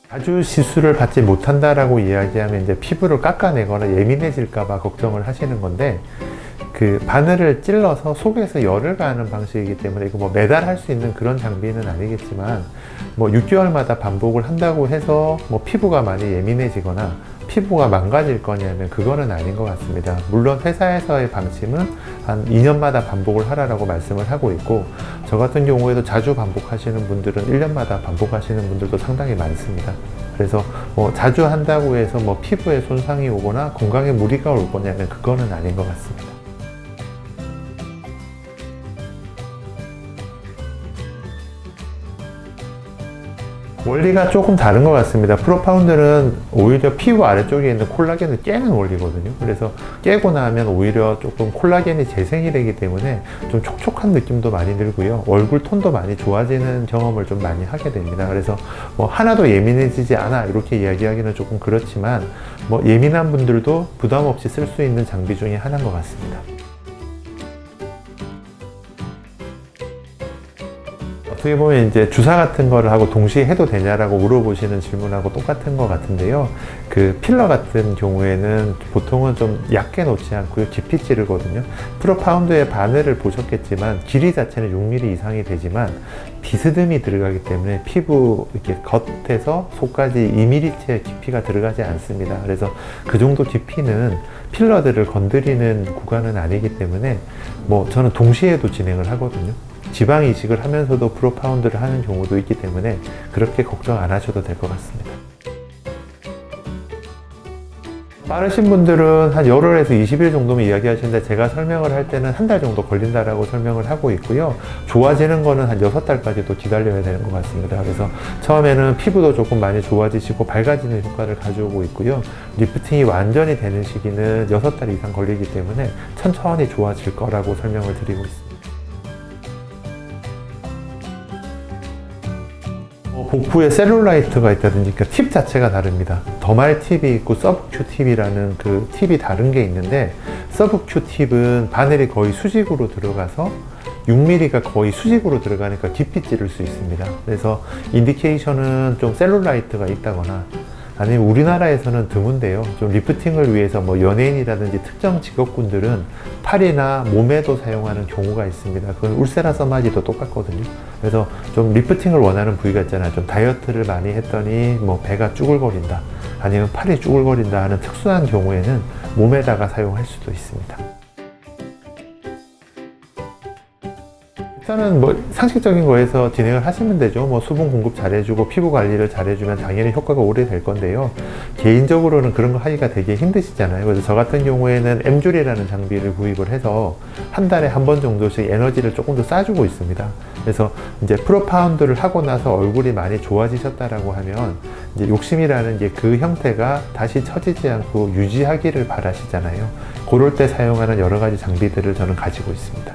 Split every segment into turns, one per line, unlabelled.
자주 시술을 받지 못한다라고 이야기하면 이제 피부를 깎아내거나 예민해질까봐 걱정을 하시는 건데, 그 바늘을 찔러서 속에서 열을 가하는 방식이기 때문에 이거 뭐 매달 할 수 있는 그런 장비는 아니겠지만, 뭐 6개월마다 반복을 한다고 해서 뭐 피부가 많이 예민해지거나 피부가 망가질 거냐면 그거는 아닌 것 같습니다. 물론 회사에서의 방침은 한 2년마다 반복을 하라고 말씀을 하고 있고, 저 같은 경우에도 자주 반복하시는 분들은 1년마다 반복하시는 분들도 상당히 많습니다. 그래서 뭐 자주 한다고 해서 뭐 피부에 손상이 오거나 건강에 무리가 올 거냐면 그거는 아닌 것 같습니다. 원리가 조금 다른 것 같습니다. 프로파운드는 오히려 피부 아래쪽에 있는 콜라겐을 깨는 원리거든요. 그래서 깨고 나면 오히려 조금 콜라겐이 재생이 되기 때문에 좀 촉촉한 느낌도 많이 들고요. 얼굴 톤도 많이 좋아지는 경험을 좀 많이 하게 됩니다. 그래서 뭐 하나도 예민해지지 않아 이렇게 이야기하기는 조금 그렇지만, 뭐 예민한 분들도 부담 없이 쓸 수 있는 장비 중에 하나인 것 같습니다. 어떻게 보면 이제 주사 같은 거를 하고 동시에 해도 되냐라고 물어보시는 질문하고 똑같은 것 같은데요. 그 필러 같은 경우에는 보통은 좀 얕게 놓지 않고요, 깊이 찌르거든요. 프로파운드의 바늘을 보셨겠지만 길이 자체는 6mm 이상이 되지만 비스듬히 들어가기 때문에 피부 이렇게 겉에서 속까지 2mm째 깊이가 들어가지 않습니다. 그래서 그 정도 깊이는 필러들을 건드리는 구간은 아니기 때문에 뭐 저는 동시에도 진행을 하거든요. 지방 이식을 하면서도 프로파운드를 하는 경우도 있기 때문에 그렇게 걱정 안 하셔도 될 것 같습니다. 빠르신 분들은 한 열흘에서 20일 정도면 이야기하시는데, 제가 설명을 할 때는 한 달 정도 걸린다라고 설명을 하고 있고요. 좋아지는 거는 한 6달까지도 기다려야 되는 것 같습니다. 그래서 처음에는 피부도 조금 많이 좋아지시고 밝아지는 효과를 가져오고 있고요. 리프팅이 완전히 되는 시기는 6달 이상 걸리기 때문에 천천히 좋아질 거라고 설명을 드리고 있습니다. 복부에 셀룰라이트가 있다든지, 그러니까 팁 자체가 다릅니다. 더말 팁이 있고 서브큐 팁이라는 그 팁이 다른 게 있는데, 서브큐 팁은 바늘이 거의 수직으로 들어가서 6mm가 거의 수직으로 들어가니까 깊이 찌를 수 있습니다. 그래서 인디케이션은 좀 셀룰라이트가 있다거나, 아니면 우리나라에서는 드문데요, 좀 리프팅을 위해서 뭐 연예인이라든지 특정 직업군들은 팔이나 몸에도 사용하는 경우가 있습니다. 그건 울세라 써마지도 똑같거든요. 그래서 좀 리프팅을 원하는 부위가 있잖아요. 좀 다이어트를 많이 했더니 뭐 배가 쭈글거린다, 아니면 팔이 쭈글거린다 하는 특수한 경우에는 몸에다가 사용할 수도 있습니다. 일단은 뭐 상식적인 거에서 진행을 하시면 되죠. 뭐 수분 공급 잘해주고 피부 관리를 잘해주면 당연히 효과가 오래 될 건데요. 개인적으로는 그런 거 하기가 되게 힘드시잖아요. 그래서 저 같은 경우에는 M줄이라는 장비를 구입을 해서 한 달에 한 번 정도씩 에너지를 조금 더 쏴주고 있습니다. 그래서 이제 프로파운드를 하고 나서 얼굴이 많이 좋아지셨다라고 하면, 이제 욕심이라는 게 그 형태가 다시 처지지 않고 유지하기를 바라시잖아요. 그럴 때 사용하는 여러 가지 장비들을 저는 가지고 있습니다.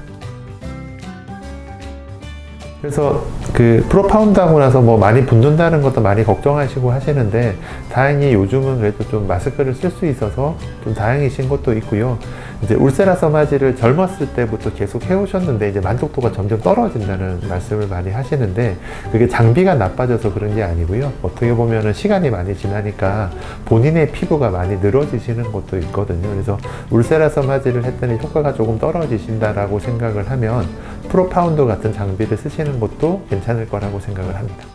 그래서 그 프로파운드 하고 나서 뭐 많이 붓는다는 것도 많이 걱정하시고 하시는데, 다행히 요즘은 그래도 좀 마스크를 쓸 수 있어서 좀 다행이신 것도 있고요. 이제 울세라 써마지를 젊었을 때부터 계속 해오셨는데 이제 만족도가 점점 떨어진다는 말씀을 많이 하시는데, 그게 장비가 나빠져서 그런 게 아니고요. 어떻게 보면은 시간이 많이 지나니까 본인의 피부가 많이 늘어지시는 것도 있거든요. 그래서 울세라 써마지를 했더니 효과가 조금 떨어지신다라고 생각을 하면 프로파운드 같은 장비를 쓰시는 것도 괜찮을 거라고 생각을 합니다.